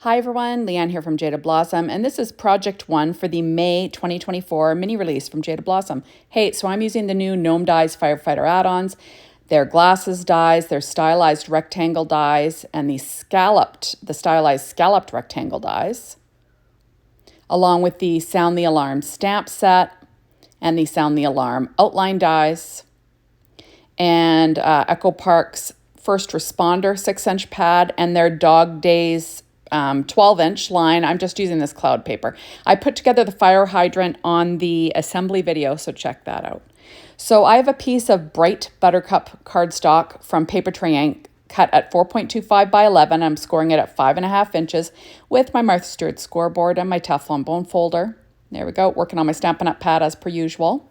Hi everyone, Leanne here from Jaded Blossom, and this is Project 1 for the May 2024 mini release from Jaded Blossom. Hey, so I'm using the new Gnome Dies Firefighter add-ons. They're glasses dies, they're stylized rectangle dies, and the stylized scalloped rectangle dies, along with the Sound the Alarm stamp set and the Sound the Alarm outline dies, and Echo Park's First Responder 6-inch pad and their Dog Days 12-inch line. I'm just using this cloud paper. I put together the fire hydrant on the assembly video, so check that out. So I have a piece of bright buttercup cardstock from Paper Tray Ink cut at 4.25 by 11. I'm scoring it at 5.5 inches with my Martha Stewart scoreboard and my Teflon bone folder. There we go, working on my Stampin' Up! Pad as per usual.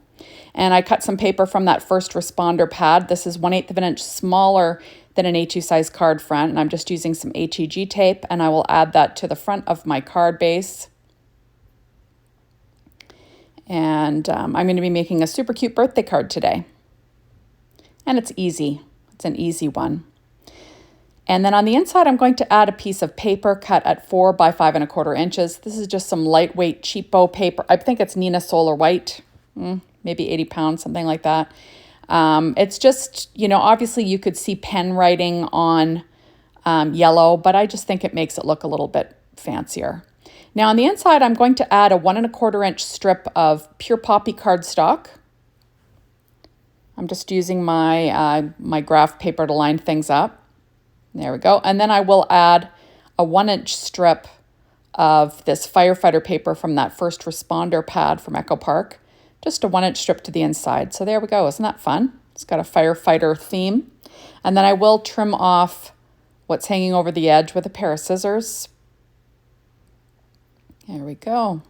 And I cut some paper from that First Responder pad. This is 1/8 of an inch smaller than an A2 size card front, and I'm just using some HEG tape, and I will add that to the front of my card base. And I'm going to be making a super cute birthday card today. And it's easy. It's an easy one. And then on the inside, I'm going to add a piece of paper cut at 4 by 5.25 inches. This is just some lightweight cheapo paper. I think it's Nina Solar White, maybe 80 pounds, something like that. It's just, obviously you could see pen writing on yellow, but I just think it makes it look a little bit fancier. Now on the inside, I'm going to add a 1.25 inch strip of pure poppy cardstock. I'm just using my, my graph paper to line things up. There we go. And then I will add a 1-inch strip of this Firefighter paper from that First Responder pad from Echo Park. Just a 1-inch strip to the inside. So there we go. Isn't that fun? It's got a firefighter theme. And then I will trim off what's hanging over the edge with a pair of scissors. There we go.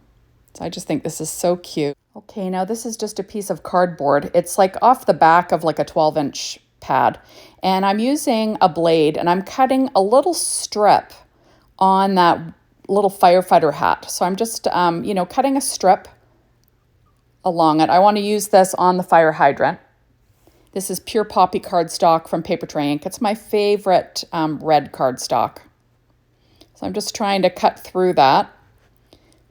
So I just think this is so cute. Okay, now this is just a piece of cardboard. It's like off the back of like a 12-inch pad. And I'm using a blade and I'm cutting a little strip on that little firefighter hat. So I'm just, cutting a strip along it. I want to use this on the fire hydrant. This is pure poppy cardstock from Paper Tray Ink. It's my favorite red cardstock. So I'm just trying to cut through that,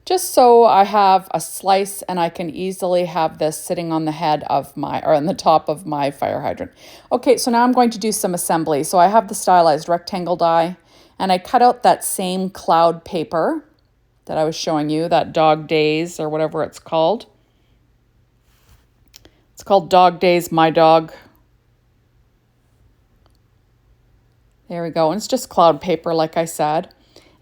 just so I have a slice and I can easily have this sitting on the head of on the top of my fire hydrant. Okay, so now I'm going to do some assembly. So I have the stylized rectangle die, and I cut out that same cloud paper that I was showing you, that Dog Days or whatever it's called. It's called Dog Days, My Dog. There we go. And it's just cloud paper, like I said.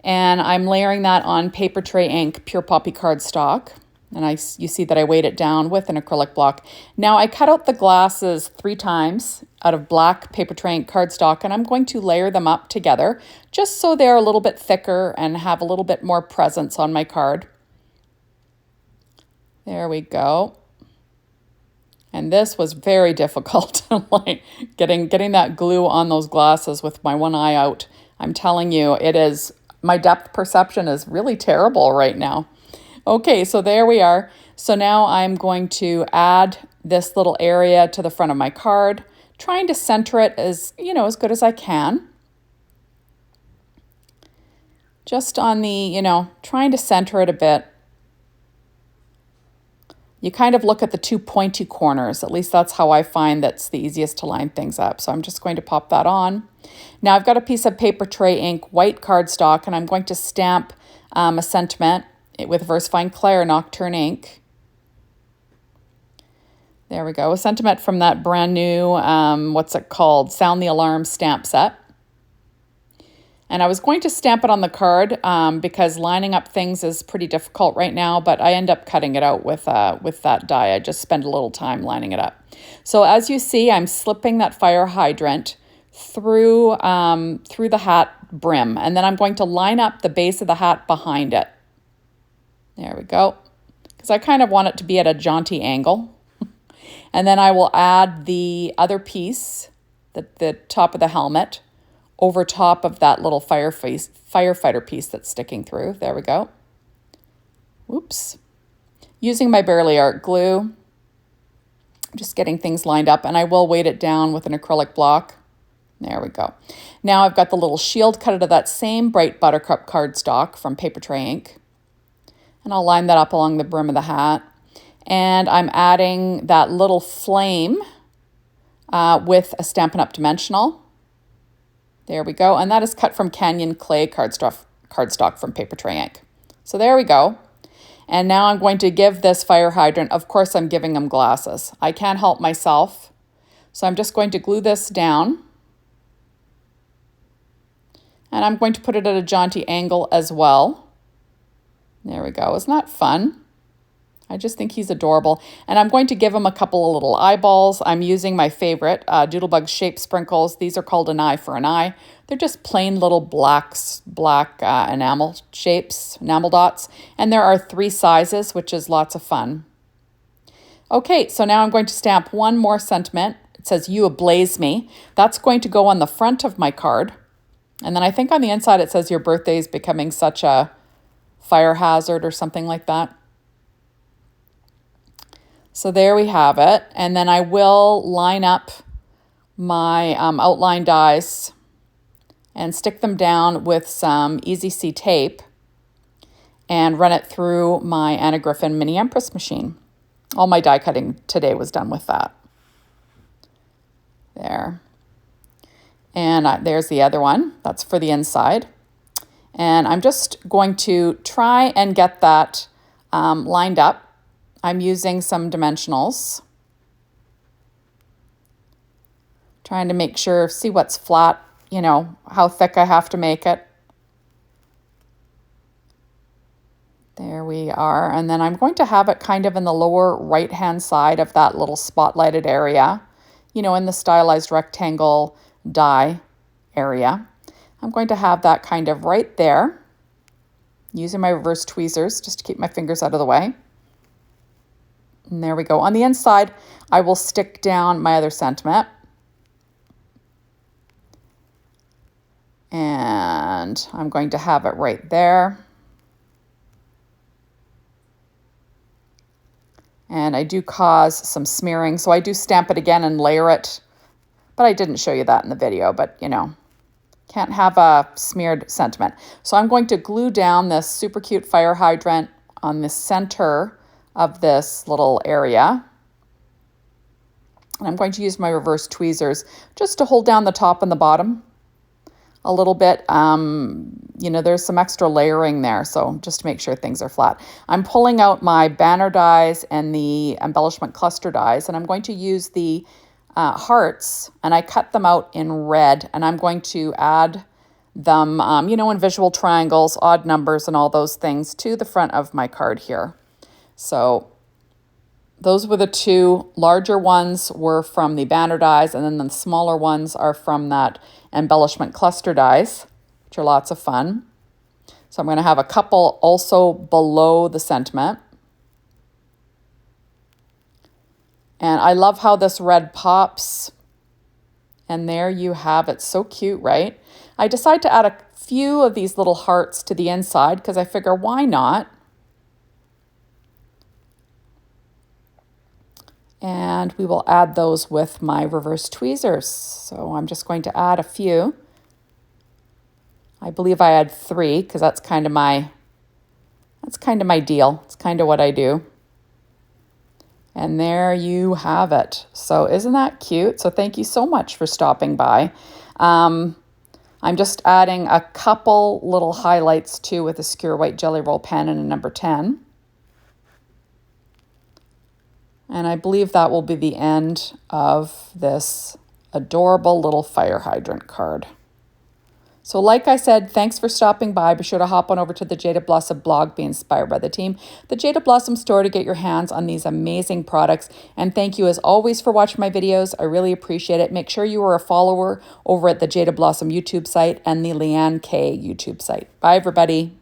And I'm layering that on Paper Tray Ink Pure Poppy cardstock. And you see that I weighed it down with an acrylic block. Now I cut out the glasses 3 times out of black Paper Tray Ink cardstock, and I'm going to layer them up together just so they're a little bit thicker and have a little bit more presence on my card. There we go. And this was very difficult, like getting that glue on those glasses with my one eye out. I'm telling you, it is, my depth perception is really terrible right now. Okay, so there we are. So now I'm going to add this little area to the front of my card, trying to center it as good as I can. Just on the, trying to center it a bit. You kind of look at the 2 pointy corners. At least that's how I find that's the easiest to line things up. So I'm just going to pop that on. Now I've got a piece of Paper Tray Ink white cardstock, and I'm going to stamp a sentiment with VersaFine Clair Nocturne ink. There we go. A sentiment from that brand new, what's it called? Sound the Alarm stamp set. And I was going to stamp it on the card because lining up things is pretty difficult right now, but I end up cutting it out with that die. I just spend a little time lining it up. So as you see, I'm slipping that fire hydrant through the hat brim, and then I'm going to line up the base of the hat behind it. There we go, because I kind of want it to be at a jaunty angle. And then I will add the other piece, the top of the helmet, over top of that little firefighter piece that's sticking through. There we go. Whoops. Using my Barely Art glue, just getting things lined up, and I will weight it down with an acrylic block. There we go. Now I've got the little shield cut out of that same bright buttercup cardstock from Paper Tray Ink. And I'll line that up along the brim of the hat. And I'm adding that little flame with a Stampin' Up! Dimensional. There we go. And that is cut from Canyon Clay cardstock from Paper Tray Ink. So there we go. And now I'm going to give this fire hydrant, of course I'm giving him glasses. I can't help myself. So I'm just going to glue this down. And I'm going to put it at a jaunty angle as well. There we go. Isn't that fun? I just think he's adorable. And I'm going to give him a couple of little eyeballs. I'm using my favorite Doodlebug Shape Sprinkles. These are called an eye for an eye. They're just plain little black enamel shapes, enamel dots. And there are 3 sizes, which is lots of fun. Okay, so now I'm going to stamp one more sentiment. It says, "You ablaze me." That's going to go on the front of my card. And then I think on the inside it says, "Your birthday is becoming such a fire hazard," or something like that. So there we have it. And then I will line up my outline dies and stick them down with some Easy C tape and run it through my Anna Griffin Mini Empress machine. All my die cutting today was done with that. There. And there's the other one. That's for the inside. And I'm just going to try and get that lined up. I'm using some dimensionals. Trying to make sure, see what's flat, you know, how thick I have to make it. There we are. And then I'm going to have it kind of in the lower right-hand side of that little spotlighted area, you know, in the stylized rectangle die area. I'm going to have that kind of right there, using my reverse tweezers just to keep my fingers out of the way. And there we go. On the inside, I will stick down my other sentiment. And I'm going to have it right there. And I do cause some smearing, so I do stamp it again and layer it. But I didn't show you that in the video, but you know, can't have a smeared sentiment. So I'm going to glue down this super cute fire hydrant on the center of this little area. And I'm going to use my reverse tweezers just to hold down the top and the bottom a little bit. You know, there's some extra layering there, so just to make sure things are flat. I'm pulling out my banner dies and the embellishment cluster dies, and I'm going to use the hearts, and I cut them out in red, and I'm going to add them, you know, in visual triangles, odd numbers, and all those things to the front of my card here. So those were the 2 larger ones were from the banner dies, and then the smaller ones are from that embellishment cluster dies, which are lots of fun. So I'm going to have a couple also below the sentiment. And I love how this red pops. And there you have it. So cute, right? I decided to add a few of these little hearts to the inside because I figure, why not? And we will add those with my reverse tweezers. So I'm just going to add a few. I believe I had 3 because that's kind of my deal. It's kind of what I do. And there you have it. So isn't that cute? So thank you so much for stopping by. I'm just adding a couple little highlights too with a Secure White Jelly Roll pen and a number 10. And I believe that will be the end of this adorable little fire hydrant card. So like I said, thanks for stopping by. Be sure to hop on over to the Jaded Blossom blog, be inspired by the team, the Jaded Blossom store to get your hands on these amazing products. And thank you as always for watching my videos. I really appreciate it. Make sure you are a follower over at the Jaded Blossom YouTube site and the Leanne K YouTube site. Bye everybody.